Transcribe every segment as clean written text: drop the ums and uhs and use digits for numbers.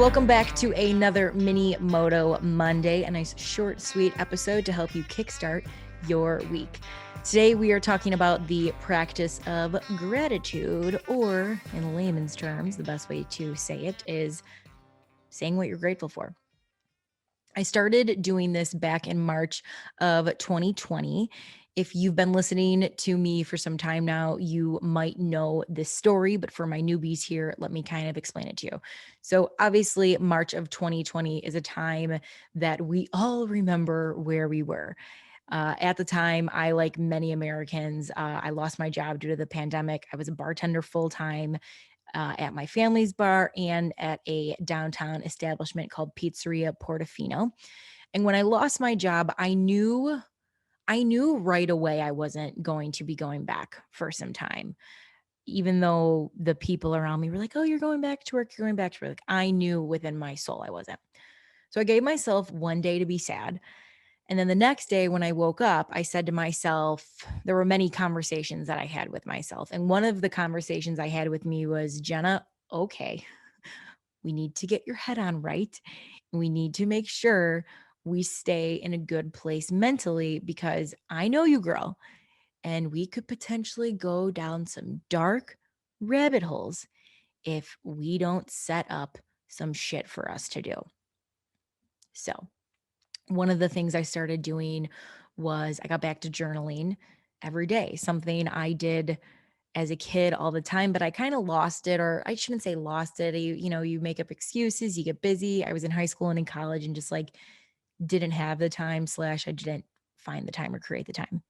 welcome back to another mini Moto Monday, a nice short, sweet episode to help you kickstart your week. Today, we are talking about the practice of gratitude, or in layman's terms, the best way to say it is saying what you're grateful for. I started doing this back in March of 2020. If you've been listening to me for some time now, you might know this story, but for my newbies here, let me kind of explain it to you. So, obviously, March of 2020 is a time that we all remember where we were. At the time, I, like many Americans, I lost my job due to the pandemic. I was a bartender full time at my family's bar and at a downtown establishment called Pizzeria Portofino. And when I lost my job, I knew right away I wasn't going to be going back for some time. Even though the people around me were like, "Oh, you're going back to work, you're going back to work." Like, I knew within my soul I wasn't. So I gave myself one day to be sad. And then the next day when I woke up, I said to myself, there were many conversations that I had with myself. And one of the conversations I had with me was, Jenna, okay, we need to get your head on right. We need to make sure we stay in a good place mentally because I know you, girl, and we could potentially go down some dark rabbit holes if we don't set up some shit for us to do. So, one of the things I started doing was I got back to journaling every day, something I did as a kid all the time, but I kind of lost it, or I shouldn't say lost it. You make up excuses, you get busy. I was in high school and in college and just like didn't have the time, slash, I didn't find the time or create the time.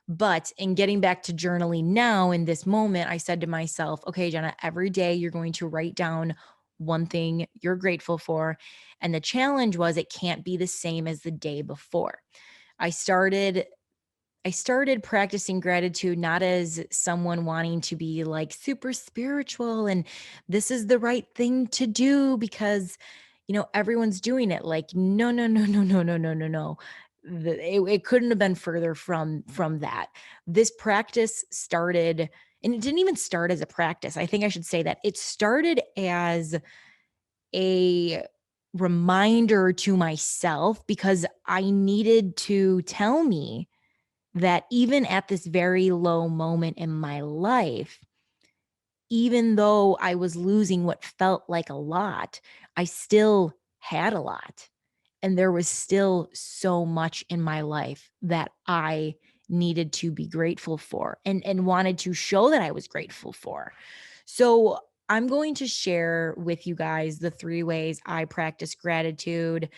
But in getting back to journaling now in this moment, I said to myself, okay, Jenna, every day you're going to write down one thing you're grateful for. And the challenge was it can't be the same as the day before. I started I started practicing gratitude not as someone wanting to be like super spiritual and this is the right thing to do because everyone's doing it. Like, no, no, no, no, no, no, no, no, no. It couldn't have been further from that. This practice started, and it didn't even start as a practice. I think I should say that it started as a reminder to myself because I needed to tell me that even at this very low moment in my life, even though I was losing what felt like a lot, I still had a lot. And there was still so much in my life that I needed to be grateful for and wanted to show that I was grateful for. So I'm going to share with you guys the 3 ways I practice gratitude.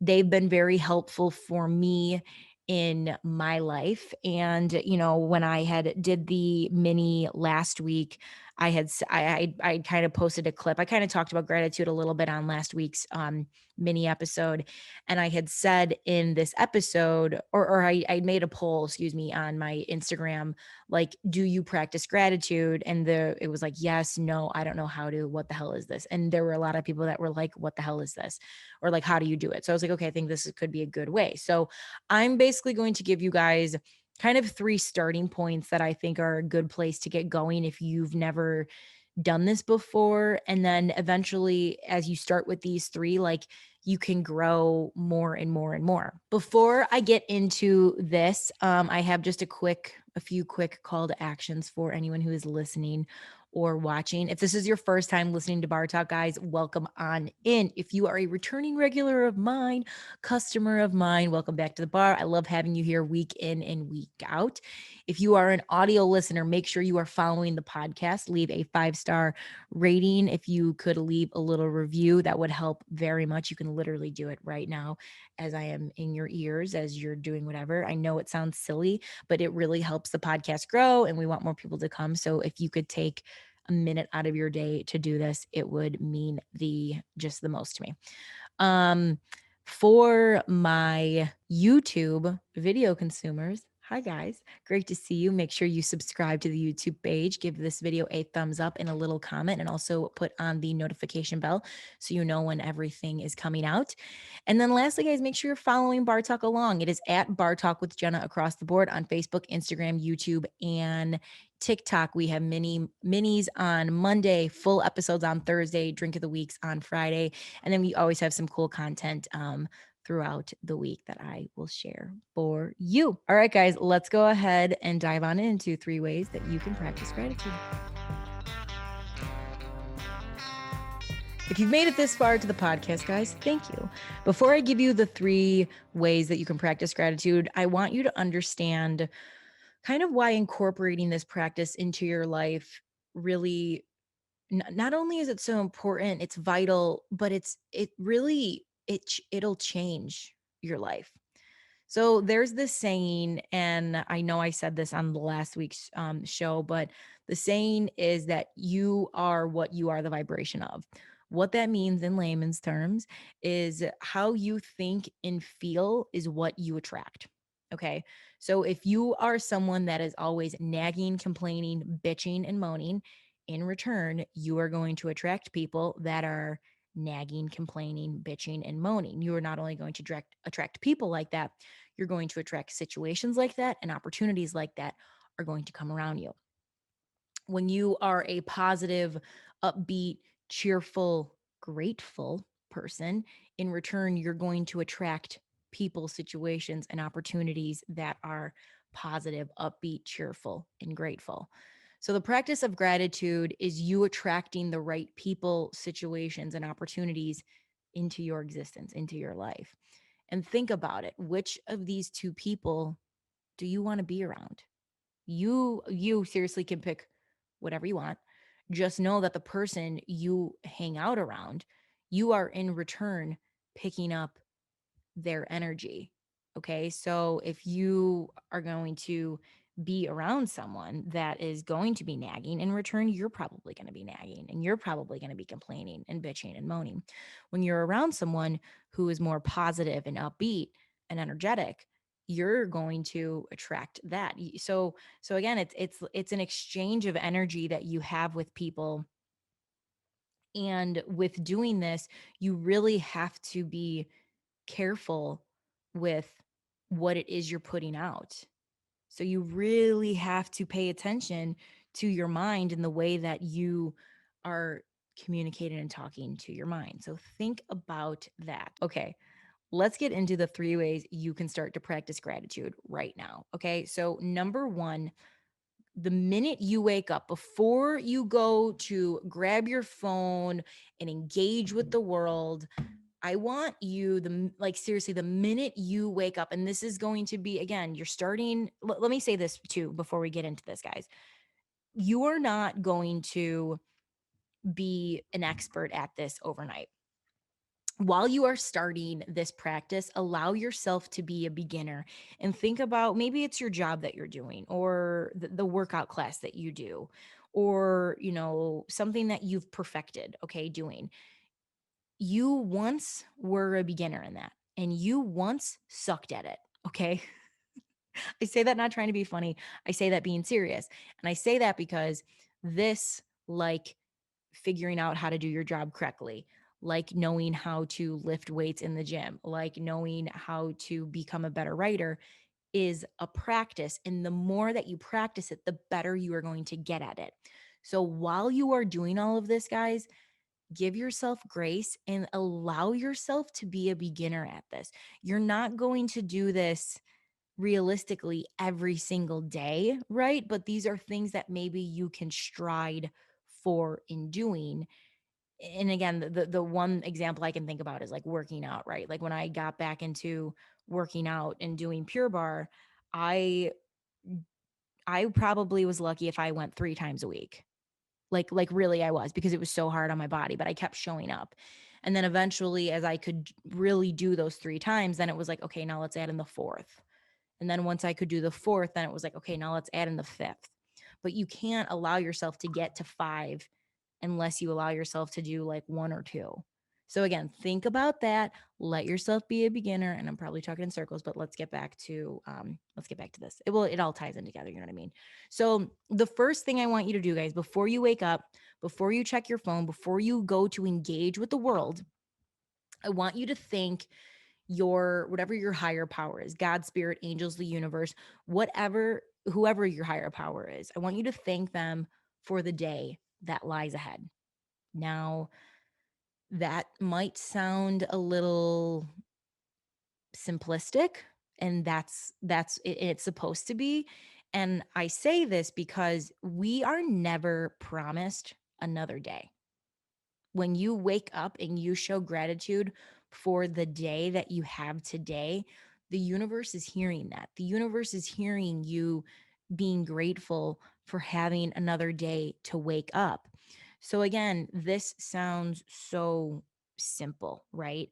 They've been very helpful for me in my life. And, when I had did the mini last week, I kind of posted a clip. I kind of talked about gratitude a little bit on last week's mini episode. And I had said in this episode, or I made a poll, excuse me, on my Instagram, like, do you practice gratitude? And it was like, yes, no, I don't know how to, what the hell is this? And there were a lot of people that were like, what the hell is this? Or like, how do you do it? So I was like, okay, I think this could be a good way. So I'm basically going to give you guys kind of 3 starting points that I think are a good place to get going if you've never done this before. And then eventually, as you start with these 3, like, you can grow more and more and more. Before I get into this, I have just a few quick call to actions for anyone who is listening or watching. If this is your first time listening to Bar Talk, guys, welcome on in. If you are a returning regular of mine, customer of mine, welcome back to the bar. I love having you here week in and week out. If you are an audio listener, make sure you are following the podcast. Leave a 5-star rating. If you could leave a little review, that would help very much. You can literally do it right now as I am in your ears, as you're doing whatever. I know it sounds silly, but it really helps the podcast grow and we want more people to come. So if you could take a minute out of your day to do this, it would mean just the most to me. For my YouTube video consumers, Hi, guys. Great to see you. Make sure you subscribe to the YouTube page, give this video a thumbs up and a little comment, and also put on the notification bell so you know when everything is coming out. And then lastly, guys, make sure you're following Bar Talk along. It is at Bar Talk with Jenna across the board on Facebook, Instagram, YouTube, and TikTok. We have minis on Monday, full episodes on Thursday, drink of the weeks on Friday. And then we always have some cool content throughout the week that I will share for you. All right, guys, let's go ahead and dive on into 3 ways that you can practice gratitude. If you've made it this far to the podcast, guys, thank you. Before I give you the 3 ways that you can practice gratitude, I want you to understand kind of why incorporating this practice into your life really not only is it so important, it's vital, but it'll change your life. So there's this saying, and I know I said this on the last week's show, but the saying is that you are what you are the vibration of. What that means in layman's terms is how you think and feel is what you attract. Okay. So if you are someone that is always nagging, complaining, bitching, and moaning, in return, you are going to attract people that are nagging, complaining, bitching, and moaning. You are not only going to attract people like that, you're going to attract situations like that, and opportunities like that are going to come around you. When you are a positive, upbeat, cheerful, grateful person, in return, you're going to attract people, situations, and opportunities that are positive, upbeat, cheerful, and grateful. So, the practice of gratitude is you attracting the right people, situations, and opportunities into your existence, into your life. And think about it. Which of these 2 people do you want to be around? You seriously can pick whatever you want. Just know that the person you hang out around, you are in return picking up their energy. Okay. So if you are going to be around someone that is going to be nagging, in return, you're probably going to be nagging and you're probably going to be complaining and bitching and moaning. When you're around someone who is more positive and upbeat and energetic, you're going to attract that. So again, it's an exchange of energy that you have with people. And with doing this, you really have to be careful with what it is you're putting out. So you really have to pay attention to your mind and the way that you are communicating and talking to your mind. So think about that. Okay, let's get into the 3 ways you can start to practice gratitude right now. Okay, so number 1, the minute you wake up, before you go to grab your phone and engage with the world, I want you seriously, the minute you wake up, and this is going to be, again, you're starting, let me say this too before we get into this, guys. You are not going to be an expert at this overnight. While you are starting this practice, allow yourself to be a beginner and think about, maybe it's your job that you're doing, or the workout class that you do, or, something that you've perfected, okay, doing. You once were a beginner in that, and you once sucked at it. Okay. I say that not trying to be funny. I say that being serious. And I say that because this, like figuring out how to do your job correctly, like knowing how to lift weights in the gym, like knowing how to become a better writer, is a practice. And the more that you practice it, the better you are going to get at it. So while you are doing all of this, guys, give yourself grace and allow yourself to be a beginner at this. You're not going to do this realistically every single day, right? But these are things that maybe you can stride for in doing. And again, the one example I can think about is like working out, right? Like when I got back into working out and doing Pure Barre, I I probably was lucky if I went 3 times a week. Like really I was, because it was so hard on my body, but I kept showing up. And then eventually, as I could really do those 3 times, then it was like, okay, now let's add in the 4th. And then once I could do the 4th, then it was like, okay, now let's add in the 5th. But you can't allow yourself to get to 5 unless you allow yourself to do like 1 or 2. So again, think about that. Let yourself be a beginner. And I'm probably talking in circles, but let's get back to this. It all ties in together. You know what I mean? So the first thing I want you to do, guys, before you wake up, before you check your phone, before you go to engage with the world, I want you to thank whatever your higher power is, God, spirit, angels, the universe, whoever your higher power is. I want you to thank them for the day that lies ahead. Now, that might sound a little simplistic, and it's supposed to be. And I say this because we are never promised another day. When you wake up and you show gratitude for the day that you have today, the universe is hearing that. The universe is hearing you being grateful for having another day to wake up. So again, this sounds so simple, right?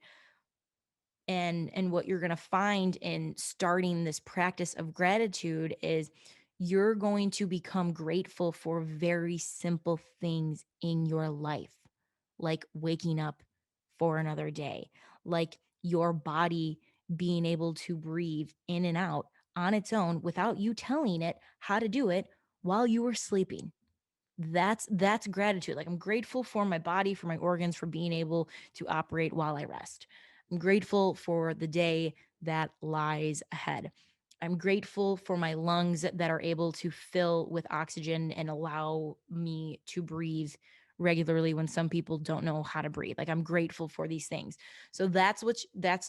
And what you're going to find in starting this practice of gratitude is you're going to become grateful for very simple things in your life, like waking up for another day, like your body being able to breathe in and out on its own without you telling it how to do it while you were sleeping. That's gratitude. Like, I'm grateful for my body, for my organs, for being able to operate while I rest. I'm grateful for the day that lies ahead. I'm grateful for my lungs that are able to fill with oxygen and allow me to breathe regularly when some people don't know how to breathe. Like, I'm grateful for these things. So that's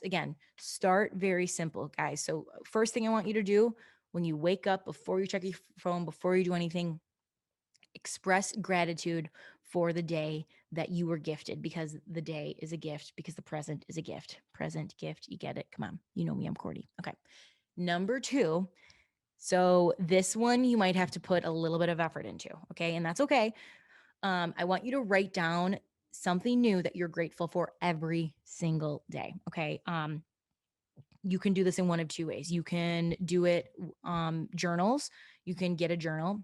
again, start very simple, guys. So first thing I want you to do when you wake up, before you check your phone, before you do anything, express gratitude for the day that you were gifted, because the day is a gift, because the present is a gift. Present, gift, you get it. Come on. You know me, I'm Cordy. Okay. Number 2. So this one you might have to put a little bit of effort into. Okay. And that's okay. I want you to write down something new that you're grateful for every single day. Okay. You can do this in one of two ways. You can do it journals. You can get a journal.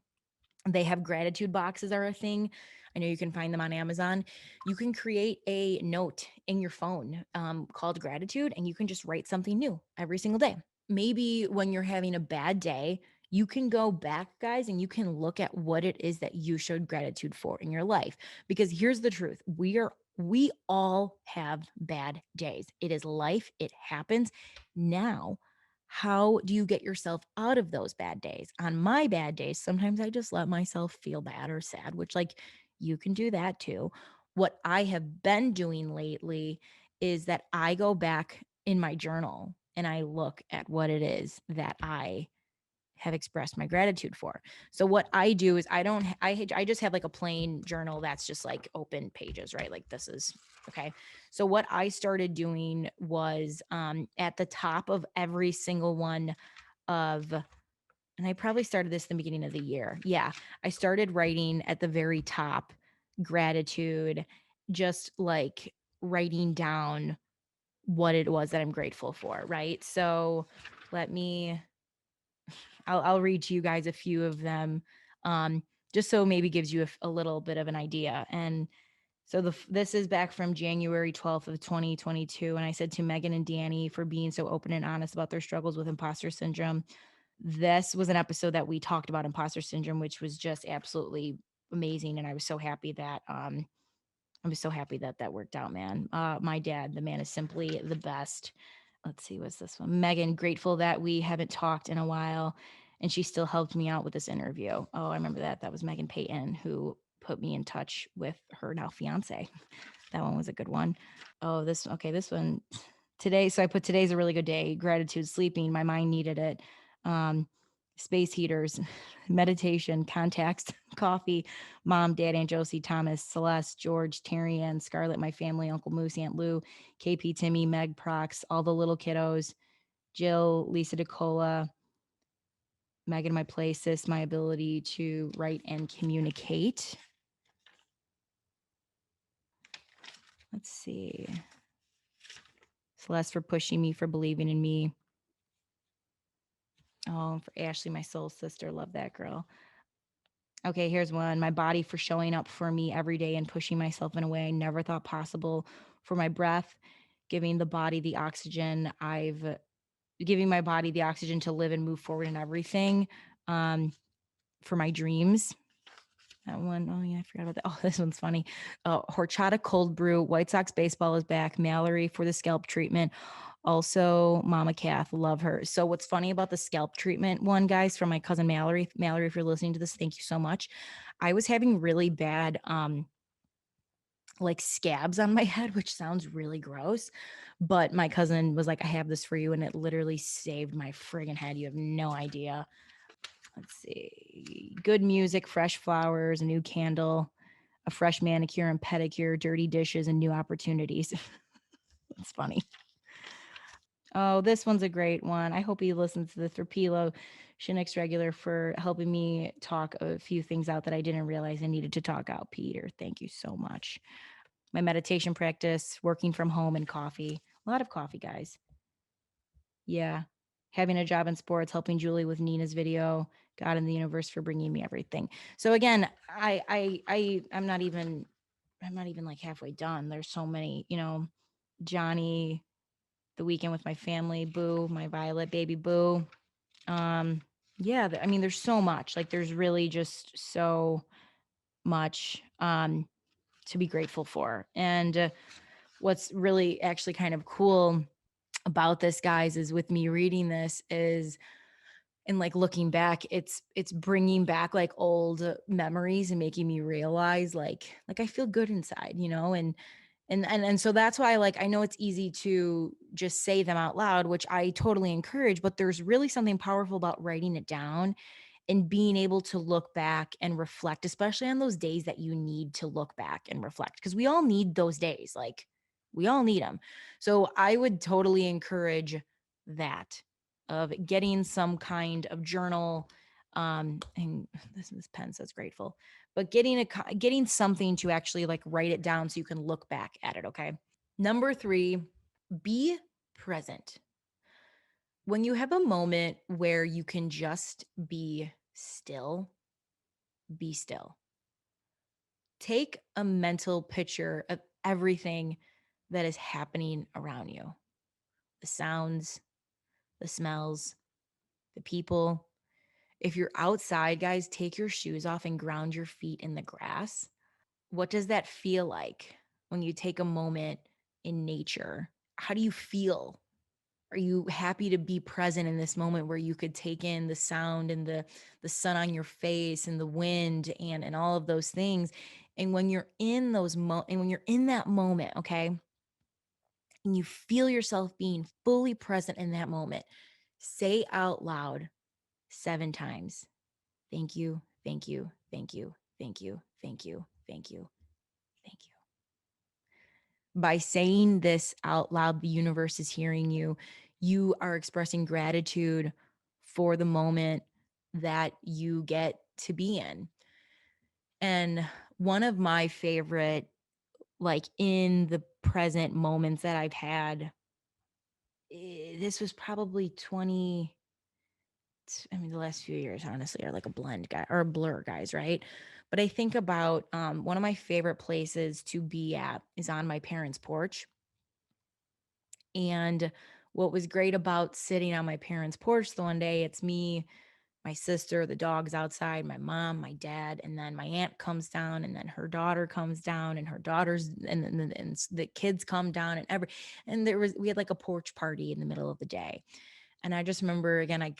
They have gratitude boxes are a thing. I know you can find them on Amazon. You can create a note in your phone called gratitude, and you can just write something new every single day. Maybe when you're having a bad day, you can go back, guys, and you can look at what it is that you showed gratitude for in your life. Because here's the truth. We all have bad days. It is life. It happens. Now, how do you get yourself out of those bad days? On my bad days, sometimes I just let myself feel bad or sad, which, like, you can do that too. What I have been doing lately is that I go back in my journal and I look at what it is that I have expressed my gratitude for. So what I do is I just have like a plain journal that's just like open pages, right? Like, this is okay. So what I started doing was at the top of every single one of, and I probably started this in the beginning of the year. Yeah. I started writing at the very top gratitude, just like writing down what it was that I'm grateful for, right? So let me I'll read to you guys a few of them, just so maybe gives you a little bit of an idea. And so this is back from January 12th of 2022. And I said to Megan and Danny for being so open and honest about their struggles with imposter syndrome. This was an episode that we talked about imposter syndrome, which was just absolutely amazing. And I was so happy that that worked out, man. My dad, the man is simply the best. Let's see, what's this one? Megan, grateful that we haven't talked in a while and she still helped me out with this interview. Oh, I remember that. That was Megan Payton who put me in touch with her now fiance. That one was a good one. Oh, this one today. So I put today's a really good day. Gratitude, sleeping. My mind needed it. Space heaters, meditation, contacts, coffee, mom, dad, Aunt Josie, Thomas, Celeste, George, Terry Ann, Scarlett, my family, Uncle Moose, Aunt Lou, KP, Timmy, Meg, Prox, all the little kiddos, Jill, Lisa DeCola, Megan, my place, sis, my ability to write and communicate. Let's see. Celeste for pushing me, for believing in me. Oh, for Ashley, my soul sister. Love that girl. Okay, here's one. My body for showing up for me every day and pushing myself in a way I never thought possible for my breath, giving the body the oxygen. I've giving my body the oxygen to live and move forward in everything. For my dreams. That one, oh yeah, I forgot about that. Oh, this one's funny. Horchata cold brew. White Sox baseball is back. Mallory for the scalp treatment. Also, Mama Kath, love her. So, what's funny about the scalp treatment one, guys, from my cousin Mallory? Mallory, if you're listening to this, thank you so much. I was having really bad, like scabs on my head, which sounds really gross. But my cousin was like, I have this for you. And it literally saved my friggin' head. You have no idea. Let's see. Good music, fresh flowers, a new candle, a fresh manicure and pedicure, dirty dishes, and new opportunities. That's funny. Oh, this one's a great one. I hope he listens to the Therpilo Shinix regular for helping me talk a few things out that I didn't realize I needed to talk out. Peter, thank you so much. My meditation practice, working from home, and coffee. A lot of coffee, guys. Yeah. Having a job in sports, helping Julie with Nina's video, God in the universe for bringing me everything. So again, I'm not even like halfway done. There's so many, Johnny, the weekend with my family, Boo, my Violet baby Boo. Yeah, I mean, there's so much. Like, there's really just so much to be grateful for. And what's really actually kind of cool about this, guys, is with me reading this is, and like looking back, it's bringing back like old memories and making me realize like I feel good inside, and so that's why, like, I know it's easy to just say them out loud, which I totally encourage, but there's really something powerful about writing it down and being able to look back and reflect, especially on those days that you need to look back and reflect, because we all need those days. Like, we all need them. So I would totally encourage that, of getting some kind of journal. And this pen says grateful, but getting something to actually like write it down so you can look back at it. Okay. Number 3, be present. When you have a moment where you can just be still, be still. Take a mental picture of everything that is happening around you, the sounds, the smells, the people. If you're outside, guys, take your shoes off and ground your feet in the grass. What does that feel like when you take a moment in nature? How do you feel? Are you happy to be present in this moment where you could take in the sound and the sun on your face and the wind and all of those things? And when you're in and when you're in that moment, okay, and you feel yourself being fully present in that moment, say out loud 7 times, thank you, thank you, thank you, thank you, thank you, thank you, thank you. By saying this out loud, the universe is hearing you. You are expressing gratitude for the moment that you get to be in. And one of my favorite, like, in the present moments that I've had, this was probably the last few years, honestly, are like a blend guy or a blur, guys, right? But I think about one of my favorite places to be at is on my parents' porch. And what was great about sitting on my parents' porch the one day, it's me, my sister, the dog's outside, my mom, my dad, and then my aunt comes down, and then her daughter comes down, and her daughters, and the kids come down, and we had like a porch party in the middle of the day. And I just remember, again, I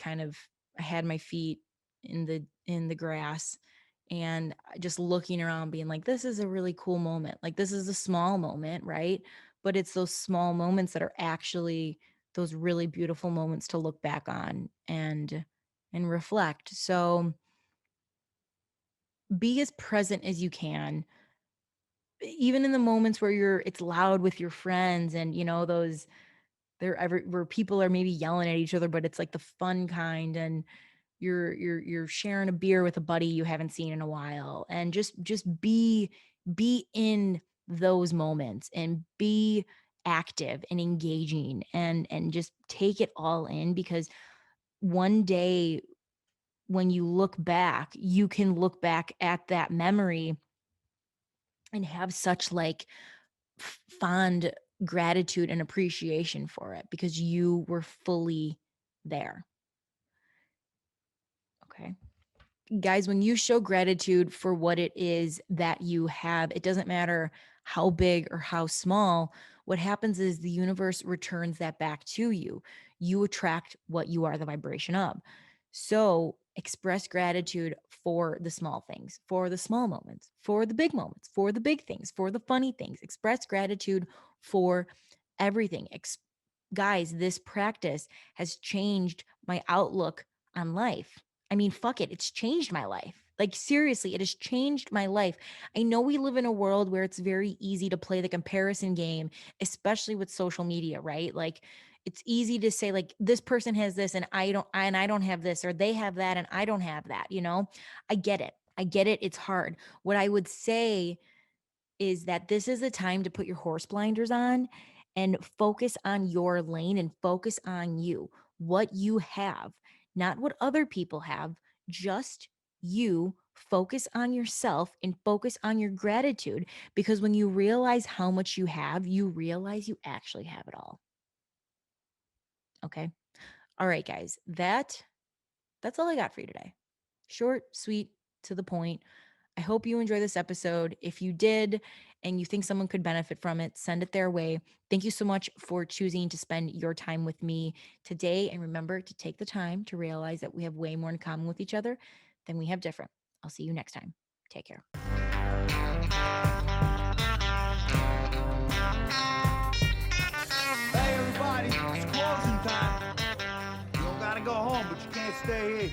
had my feet in the grass, and just looking around being like, this is a really cool moment. Like, this is a small moment, right? But it's those small moments that are actually those really beautiful moments to look back on and reflect. So be as present as you can, even in the moments where it's loud with your friends, and those where people are maybe yelling at each other, but it's like the fun kind, and you're sharing a beer with a buddy you haven't seen in a while, and just be in those moments, and be active and engaging, and just take it all in, because one day when you look back, you can look back at that memory and have such like fond gratitude and appreciation for it because you were fully there. Okay. Guys, when you show gratitude for what it is that you have, it doesn't matter how big or how small. What happens is the universe returns that back to you. You attract what you are the vibration of. So express gratitude for the small things, for the small moments, for the big moments, for the big things, for the funny things. Express gratitude for everything. Guys, this practice has changed my outlook on life. I mean, fuck it, it's changed my life. Like, seriously, it has changed my life. I know we live in a world where it's very easy to play the comparison game, especially with social media, right? Like, it's easy to say, like, this person has this and I don't have this, or they have that and I don't have that, you know? I get it. I get it. It's hard. What I would say is that this is a time to put your horse blinders on and focus on your lane and focus on you, what you have, not what other people have, just you. Focus on yourself and focus on your gratitude, because when you realize how much you have, you realize you actually have it all. Okay. All right, guys. That's all I got for you today. Short, sweet, to the point. I hope you enjoy this episode. If you did and you think someone could benefit from it, send it their way. Thank you so much for choosing to spend your time with me today. And remember to take the time to realize that we have way more in common with each other than we have different. I'll see you next time. Take care. Hey everybody, it's closing time. You don't gotta go home, but you can't stay here.